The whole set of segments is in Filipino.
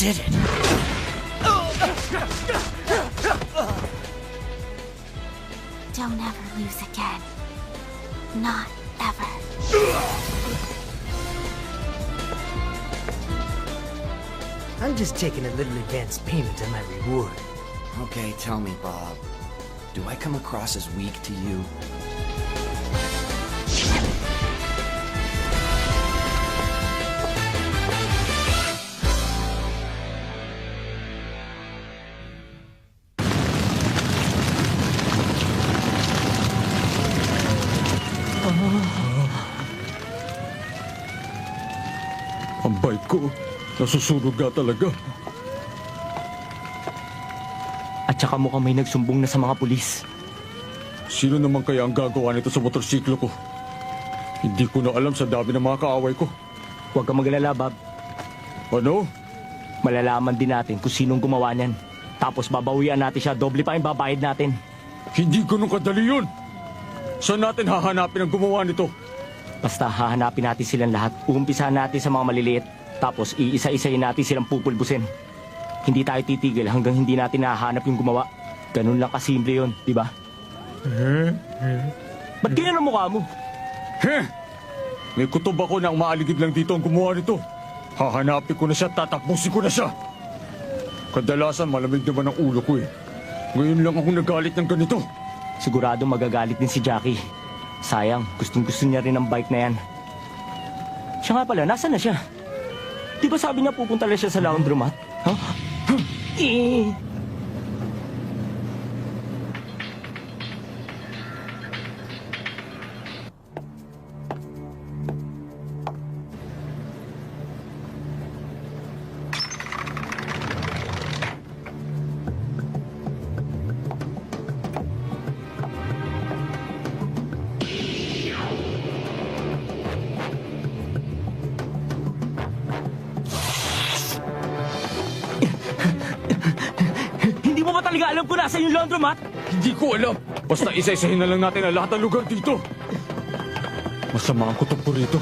did it. Don't ever lose again. Not ever. I'm just taking a little advance payment on my reward. Okay, tell me, Bob. Do I come across as weak to you? Ang bike ko, nasusunog nga talaga. At saka mukhang may nagsumbong na sa mga pulis. Sino naman kaya ang gagawa nito sa motorsiklo ko? Hindi ko na alam sa dami ng mga kaaway ko. Huwag kang magalala, Bob. Ano? Malalaman din natin kung sinong gumawa niyan. Tapos babawian natin siya, doble pa yung babayad natin. Hindi ganun kadali yun! Saan natin hahanapin ang gumawa nito? Basta hahanapin natin silang lahat. Uumpisahan natin sa mga maliliit. Tapos iisa-isayin natin silang pupulbusin. Hindi tayo titigil hanggang hindi natin nahahanap yung gumawa. Ganun lang kasimple yun, di ba? Ba't ganyan ang mukha mo? May kutob ako na ang maaligid lang dito ang gumawa nito. Hahanapin ko na siya, tatakbusin ko na siya. Kadalasan malamig naman ang ulo ko eh. Ngayon lang ako nagalit ng ganito. Sigurado magagalit din si Jackie. Sayang, gustong-gusto niya rin ang bike na yan. Siya nga pala, nasaan na siya? Di ba sabi niya pupunta lang siya sa laundromat? Huh? Eh... Hindi mo ba talaga alam kung nasa yung laundromat? Hindi ko alam. Basta isa-isahin na lang natin ang lahat ng lugar dito. Masama ang kutob ko rito.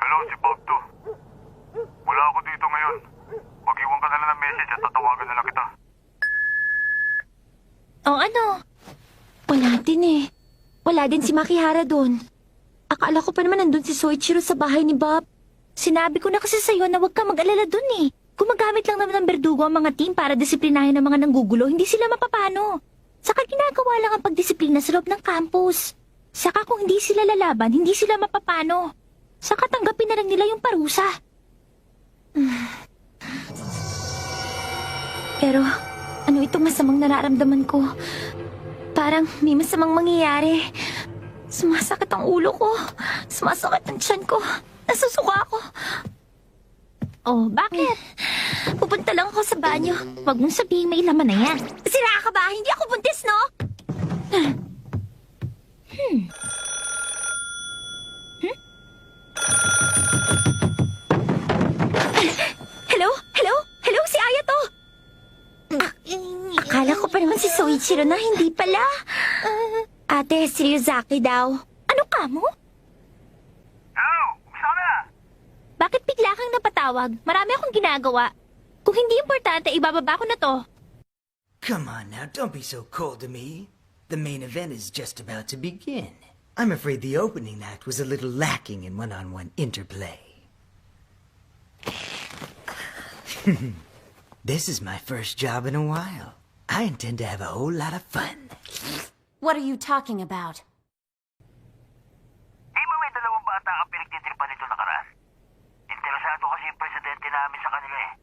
Hello, si Bob to. Wala ako dito ngayon. Mag-iwan ka na lang ng message at tatawagan na lang kita. Oh, ano? Wala din eh. Wala din si Makihara doon. Akala ko pa naman nandun si Soichiro sa bahay ni Bob. Sinabi ko na kasi sa'yo na huwag ka mag-alala doon eh. Gumagamit lang naman ng berdugo ang mga team para disiplinahin ang mga nanggugulo, hindi sila mapapano. Saka ginagawa lang ang pagdisiplina sa loob ng campus. Saka kung hindi sila lalaban, hindi sila mapapano. Saka tanggapin na lang nila yung parusa. Pero, ano itong masamang nararamdaman ko? Parang may masamang mangyayari. Sumasakit ang ulo ko. Sumasakit ang tiyan ko. Nasusuka ako. Oh, bakit? Pupunta lang ako sa banyo. Huwag mong sabihin may laman na yan. Sira ka ba? Hindi ako buntis, no? Hello? Hello? Hello? Si Aya to! Akala ko pa naman si Soichiro na hindi pala. Ate, si Ryuzaki daw. Ano ka mo? Hello! Sana! Bakit bigla kang napatawag? Marami akong ginagawa. Kung hindi importante, ibababa ko na to. Come on now, don't be so cold to me. The main event is just about to begin. I'm afraid the opening act was a little lacking in one-on-one interplay. This is my first job in a while. I intend to have a whole lot of fun. What are you talking about? Di ba may dalawang bata ang pinagtitripan nito nakaraan? Interesado kasi yung presidente namin sa kanila eh.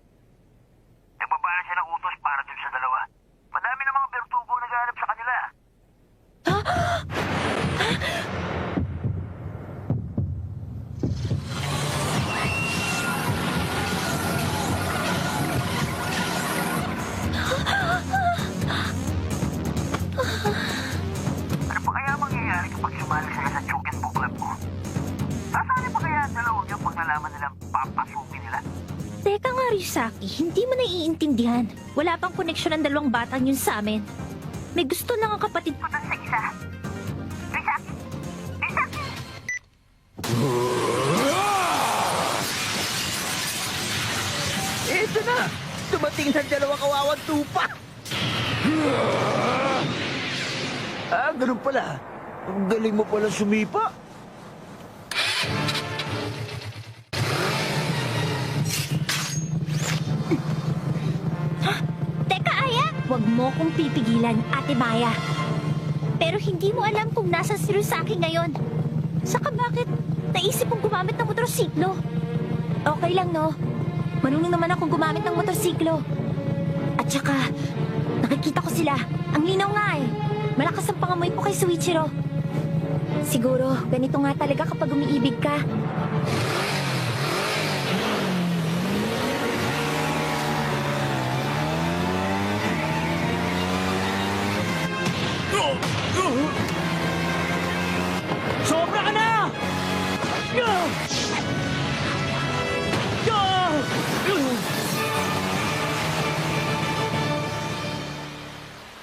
Nagbabala siya ng utos para dun sa dalawa. Madami na mga bertugo naghahanap sa kanila. Ano pa kaya mangyayari? Saki, hindi mo naiintindihan. Wala pang koneksyon ng dalawang batang yun sa amin. May gusto lang ang kapatid ko dun sa isa. Risaki! Risaki! Ito na! Dumating na dalawang kawawang tupa! Ganun pala. Ang galing mo pala sumipa. Teka, Aya! Huwag mo kong pipigilan, Ate Maya. Pero hindi mo alam kung nasa si Risaki ngayon. Saka bakit naisip kong gumamit ng motorsiklo? Okay lang, no? Marunong naman akong gumamit ng motorsiklo. At saka, nakikita ko sila. Ang linaw nga eh. Malakas ang pangamoy ko kay Soichiro. Siguro, ganito nga talaga kapag umiibig ka. Sobra ka na!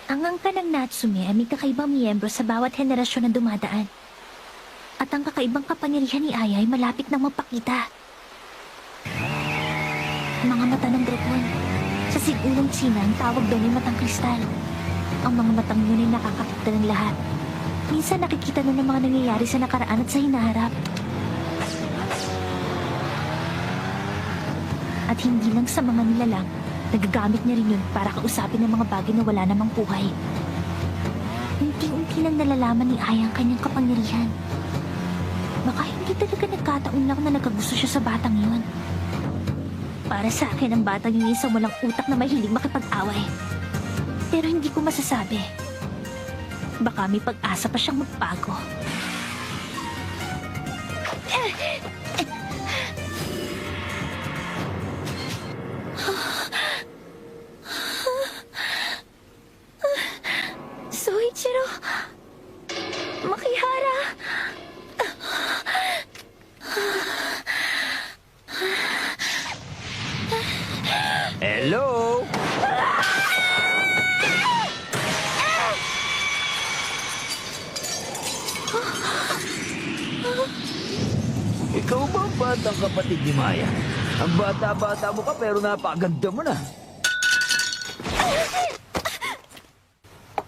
Ang angka ng Natsume ay may kakaibang miyembro sa bawat henerasyon na dumadaan. At ang kakaibang kapangyarihan ni Aya ay malapit nang mapakita. Mga mata ng dragon. Sa sigurong China, ang tawag doon ay matang kristal. Ang mga matang yun ay nakakakita ng lahat. Minsan nakikita na ng mga nangyayari sa nakaraan at sa hinaharap. At hindi lang sa mga nilalang, nagagamit niya rin yun para kausapin ng mga bagay na wala namang buhay. Unti-unti nang nalalaman ni Aya ang kanyang kapangyarihan. Baka hindi talaga nagkataon lang na nagkagusto siya sa batang yun. Para sa akin, ang batang yun isang walang utak na mahilig makipag-away. Pero hindi ko masasabi. Baka may pag-asa pa siyang magbago. Soichiro! Makihara! Hello? Ikaw ba ang batang kapatid ni Maya? Ang bata-bata mo ka pero napakaganda mo na.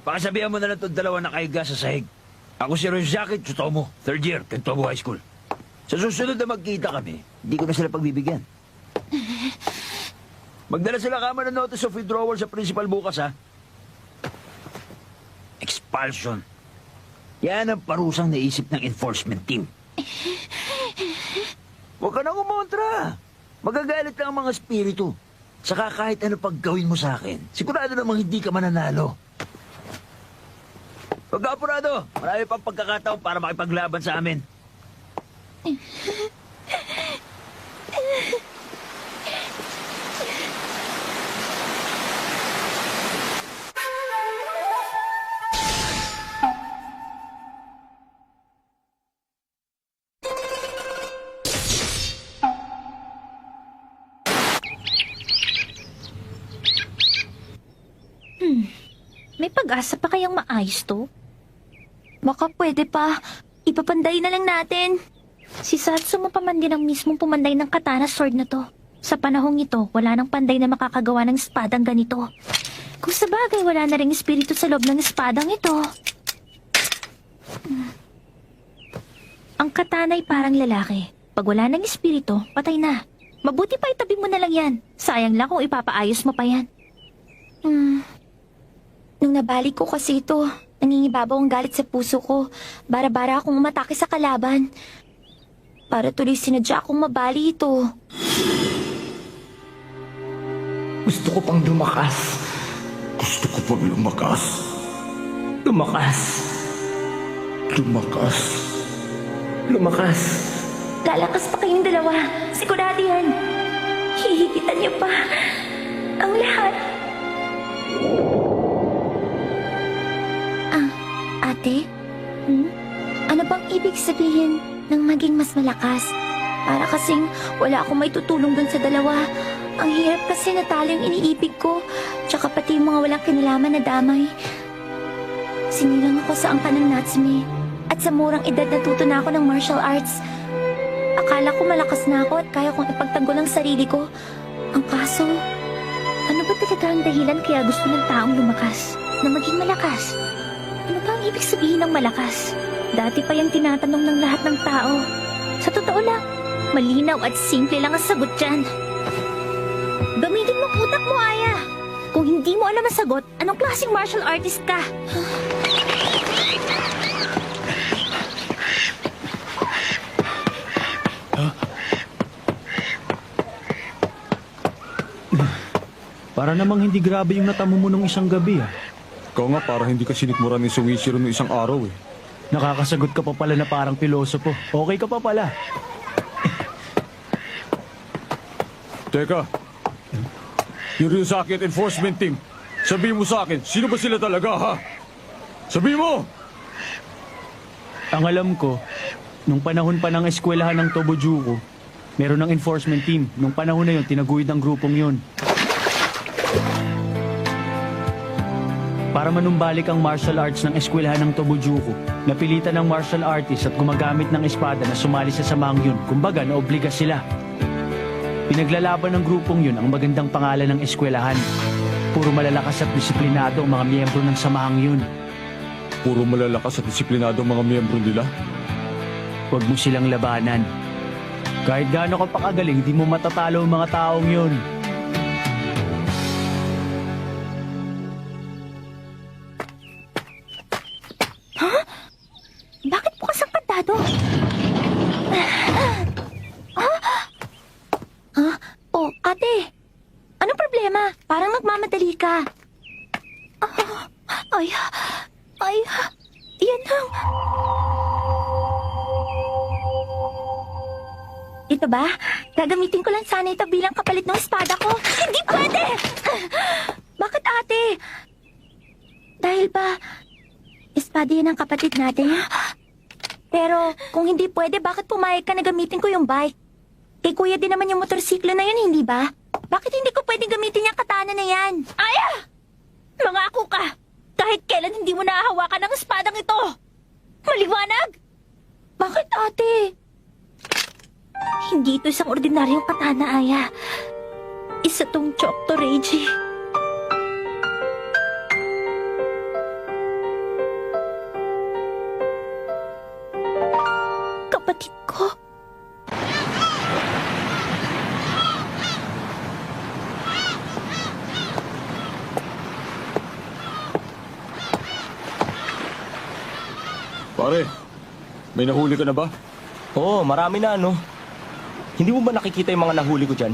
Pakasabihan mo na lang itong dalawa na kahiga sa sahig. Ako si Ryuzaki Tsutomu, third year, Kentobu High School. Sa susunod na magkita kami, hindi ko na sila pagbibigyan. Magdala sila kama ng notice of withdrawal sa principal bukas, ha? Expulsion. Yan ang parusang naisip ng enforcement team. Huwag ka nang umontra. Magagalit lang ang mga spiritu. Saka kahit ano paggawin mo sa akin, sigurado namang hindi ka mananalo. Huwag ka apurado. Marami pang pagkakataon para makipaglaban sa amin. May pag-asa pa kayang maayos to? Baka pwede pa. Ipapanday na lang natin. Si Satsumo pa man din ang mismong pumanday ng katana sword na to. Sa panahong ito, wala nang panday na makakagawa ng espadang ganito. Kung sa bagay, wala na ring espiritu sa loob ng espadang ito. Ang katana ay parang lalaki. Pag wala ng espiritu, patay na. Mabuti pa itabi mo na lang yan. Sayang lang kung ipapaayos mo pa yan. Nung nabalik ko kasi ito, nangingibabaw ang galit sa puso ko. Bara-bara akong umatake sa kalaban. Para tuloy sinadya akong mabali ito. Gusto ko pang lumakas. Gusto ko pang lumakas. Lumakas. Lumakas. Lumakas. Lalakas pa kayong dalawa. Sigurado yan. Hihigitan niyo pa. Ang lahat. Ate? Ano bang ibig sabihin ng maging mas malakas? Para kasing wala akong may tutulong dun sa dalawa. Ang hirap kasi natalo yung iniibig ko. Tsaka pati yung mga walang kinalaman na damay. Sinilang ako sa angka ng Natsume. At sa murang edad natuto na ako ng martial arts. Akala ko malakas na ako at kaya kong ipagtanggol ang sarili ko. Ang kaso, ano ba talaga ang dahilan kaya gusto ng taong lumakas? Na maging malakas? Ano ba ang ibig sabihin ng malakas? Dati pa yung tinatanong ng lahat ng tao. Sa totoo lang, malinaw at simple lang ang sagot dyan. Gamitin mo ang utak mo, Aya. Kung hindi mo alam ang sagot, anong klaseng martial artist ka? Para namang hindi grabe yung natamo mo nung isang gabi ah. Ikaw nga, para hindi ka sinikmura ni Soichiro nung isang araw eh. Nakakasagot ka pa pala na parang pilosopo. Okay ka pa pala. Teka, yung Ryuzaki at enforcement team, sabihin mo sa akin, sino ba sila talaga, ha? Sabihin mo! Ang alam ko, nung panahon pa ng eskwelahan ng Tobojuko, meron ng enforcement team. Nung panahon na yun, tinaguyod ang grupong yun. Para manumbalik ang martial arts ng eskwelahan ng Tobojuko, napilitan ng martial artist at gumagamit ng espada na sumali sa samahang yun. Kumbaga, naobliga sila. Pinaglalaban ng grupong yun ang magandang pangalan ng eskwelahan. Puro malalakas at disiplinado ang mga miyembro ng samahang yun. Puro malalakas at disiplinado ang mga miyembro nila? Huwag mo silang labanan. Kahit gaano ka pa kagaling, di mo matatalo ang mga taong yun. Bakit bukas ang kandado? Oh, ate. Anong problema? Parang nagmamadali ka. Yan lang. Ito ba? Gagamitin ko lang sana ito bilang kapalit ng espada ko. Hindi pwede! Bakit, ate? Dahil ba, espada yan ang kapatid natin? Pero kung hindi pwede, bakit pumayag ka na gamitin ko yung bike? Kay kuya din naman yung motorsiklo na yun, hindi ba? Bakit hindi ko pwedeng gamitin yung katana na yan? Aya! Mangako ka! Kahit kailan hindi mo nahahawakan ang espadang ito! Maliwanag! Bakit, ate? Hindi ito isang ordinaryong katana, Aya. Isa tong Chocto Reiji. Kapatid ko. Pare, may nahuli ka na ba? Oo, marami na ano. Hindi mo ba nakikita yung mga nahuli ko dyan?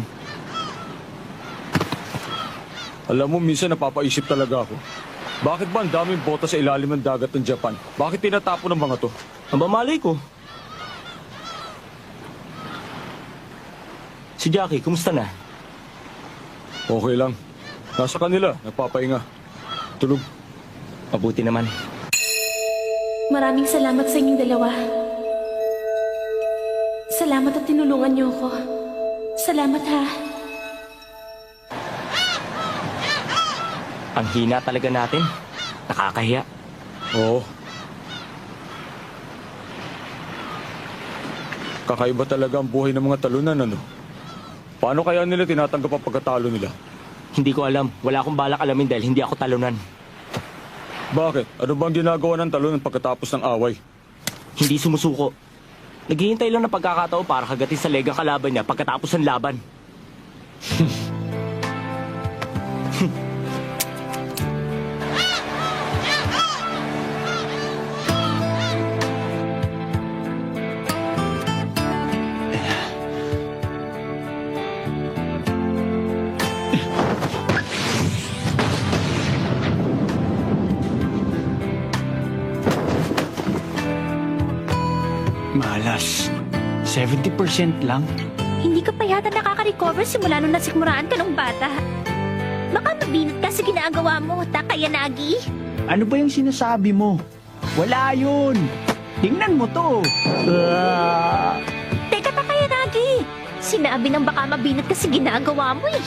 Alam mo, minsan napapaisip talaga ako. Bakit ba ang daming bota sa ilalim ng dagat ng Japan? Bakit tinatapo ng mga to? Ang bamalay ko. Si Jackie, kumusta na? Okay lang. Nasa kanila, nagpapahinga. Tulog. Mabuti naman. Maraming salamat sa inyong dalawa. Salamat at tinulungan niyo ako. Salamat ha. Ang hina talaga natin. Nakakahiya. Oo. Kakaiba talaga ang buhay ng mga talunan, ano? Paano kaya nila tinatanggap ang pagkatalo nila? Hindi ko alam. Wala akong balak alamin dahil hindi ako talunan. Bakit? Ano bang ginagawa ng talunan pagkatapos ng away? Hindi sumusuko. Naghihintay lang ng pagkakataon para kagatin sa leg ang kalaban niya pagkatapos ng laban. Malas. 70% lang. Hindi ka pa yata nakaka-recover simula nung nasikmuraan ka ng bata. Baka mabinat ka sa ginagawa mo, Takayanagi. Ano ba yung sinasabi mo? Wala yun. Tingnan mo to. Teka, Takayanagi. Sinabi ng baka mabinat kasi ginagawa mo eh.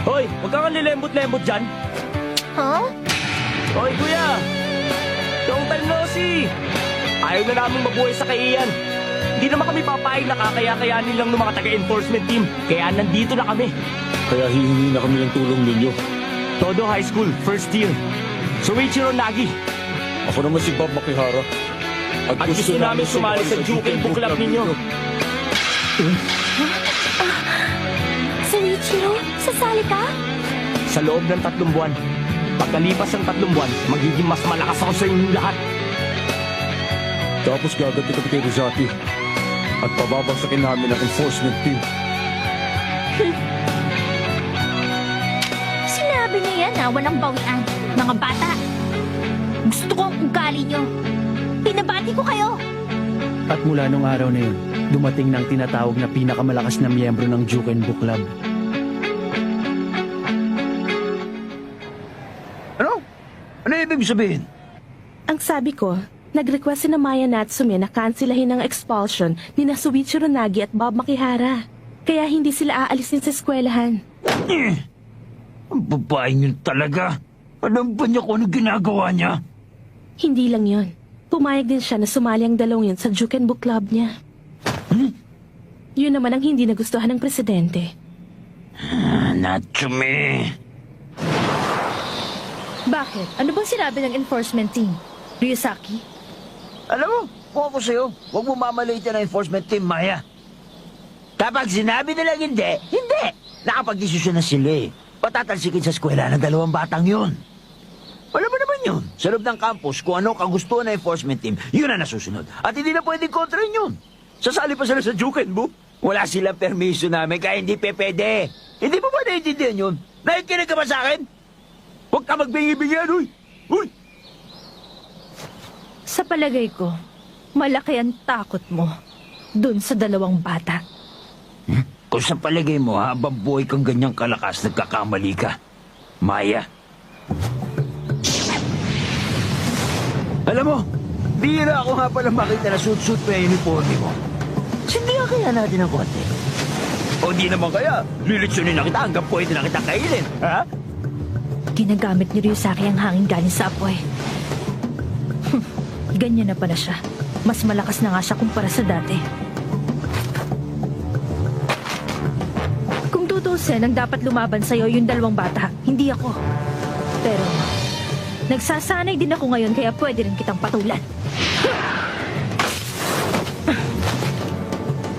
Hoy, huwag kang lilembot-lembot dyan. Huh? Hoy, kuya! Long time no see! Ayaw na namin mabuhay sa kaiyan. Hindi naman kami papayag na kakaya-kayanin lang ng mga taga-enforcement team. Kaya nandito na kami. Kaya hihingi na kami ng tulong ninyo. Todo High School, first year. Soichiro Nagi. Ako naman si Bob Makihara. At gusto namin sumali sa Juken Book Club ninyo. Soichiro, sasali ka? Sa loob ng 3 buwan. Pagkalipas ng 3 buwan, magiging mas malakas ako sa inyong lahat. Tapos gaganti kami kay Rosati. At pababagsakin namin ang enforcement team. Sinabi niya yan walang bawian. Mga bata, gusto ko ang ugali niyo. Pinabati ko kayo. At mula nung araw na yun, dumating na ang tinatawag na pinakamalakas na miyembro ng Juken Book Club. Ano? Ano ibig sabihin? Ang sabi ko, nag-request si na Maya Natsume na kansilahin ang expulsion ni na Soichiro Nagi at Bob Makihara. Kaya hindi sila aalisin sa eskwelahan. Ang babaeng yun talaga. Alam ba niya kung ano ginagawa niya? Hindi lang yon. Pumayag din siya na sumali ang dalawang yun sa Juken Book Club niya. Yun naman ang hindi nagustuhan ng presidente. Natsume. Bakit? Ano bang sinabi ng enforcement team? Ryusaki? Alam mo, kung ako sa'yo, huwag mo mamalitin ang enforcement team, Maya. Kapag sinabi nilang hindi, hindi. Nakapag-desisyon na sila eh. Patatalsikin sa eskwela ng 2 batang yun. Wala ba naman yun? Sa loob ng campus, kung ano kagustuhan ng enforcement team, yun ang nasusunod. At hindi na pwedeng kontrahin yun. Sasali pa sila sa Juken Book. Wala silang permiso namin, kaya hindi pwede. Hindi mo ba naiintindihan yun? Nakikinig ka ba sa akin? Huwag ka magbingi-bingihan, uy! Uy! Sa palagay ko, malaki ang takot mo dun sa 2 bata. Kung sa palagay mo, habang buhay kang ganyang kalakas, nagkakamali ka. Maya. Alam mo, bihira ako nga pala makita na suit-suit pa yung uniforme mo. Sindihan kaya natin ng konti. O di naman kaya, lilitsunin na kita hanggang pwede na kita kainin, ha? Ginagamit ni Ryusaki ang hangin galing sa apoy. Ganyan na pala siya. Mas malakas na nga siya kumpara sa dati. Kung tutusin, ang dapat lumaban sa'yo yung 2 bata, hindi ako. Pero, nagsasanay din ako ngayon kaya pwede rin kitang patulan.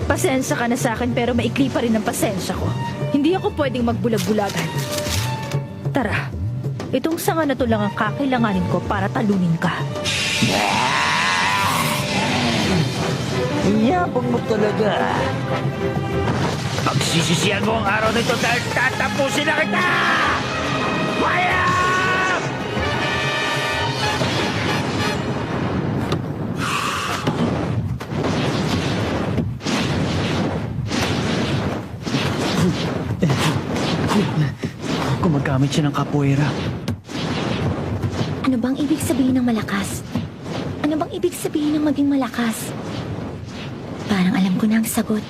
Pasensya ka na sa akin pero maikli pa rin ang pasensya ko. Hindi ako pwedeng magbulag-bulagan. Tara, itong sanga na to lang ang kakailanganin ko para talunin ka. Iyabang mo talaga. Pagsisisihan mo ang araw na ito dahil tatapusin na kita! Maya! Gumagamit siya ng capoeira. Ano bang ibig sabihin ng malakas? Ano bang ibig sabihin ng maging malakas? Parang alam ko na ang sagot.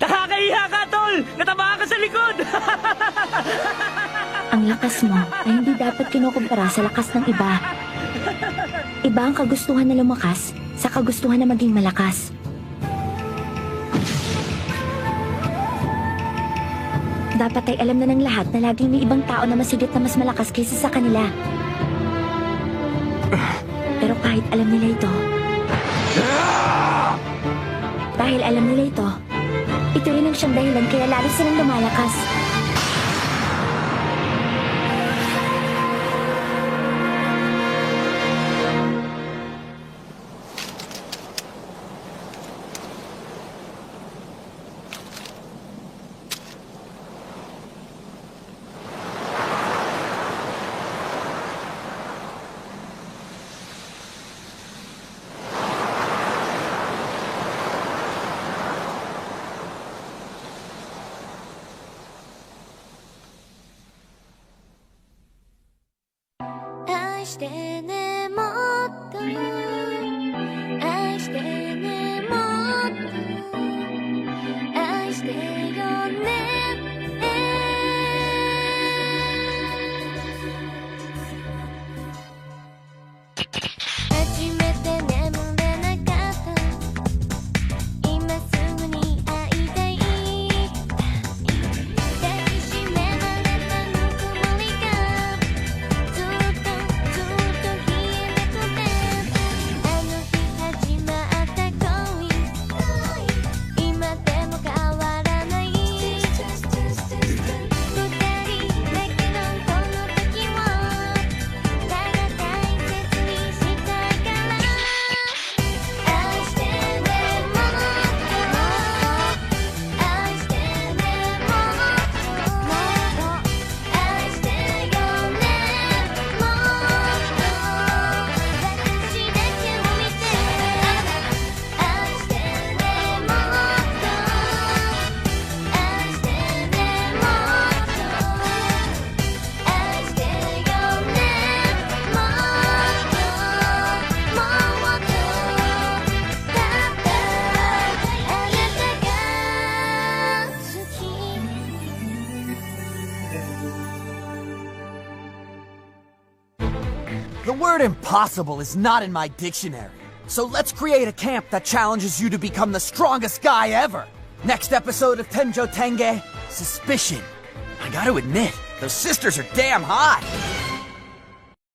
Nakakahiya ka, tol! Natamaan ka sa likod! Ang lakas mo ay hindi dapat kinukumpara sa lakas ng iba. Iba ang kagustuhan na lumakas sa kagustuhan na maging malakas. Dapat ay alam na ng lahat na laging may ibang tao na masigit na mas malakas kaysa sa kanila. Pero kahit alam nila ito, dahil alam nila ito rin ang siyang dahilan kaya lalo silang lumalakas. してねもっと愛してねもっと愛してよね初めて眠れなかった今すぐに会いたい抱きしめられたぬくもりがずっと冷えなくてあの日始まった恋今でも変わらない二人だけのこの時をただ大切にしたいから愛してねもっと愛してねもっと愛してよねもっと私だけを見て愛してねもっと愛してねもっと愛してよねもっともっとだったあなたが好きThe word impossible is not in my dictionary. So let's create a camp that challenges you to become the strongest guy ever. Next episode of Tenjo Tenge, Suspicion. I gotta admit, those sisters are damn hot.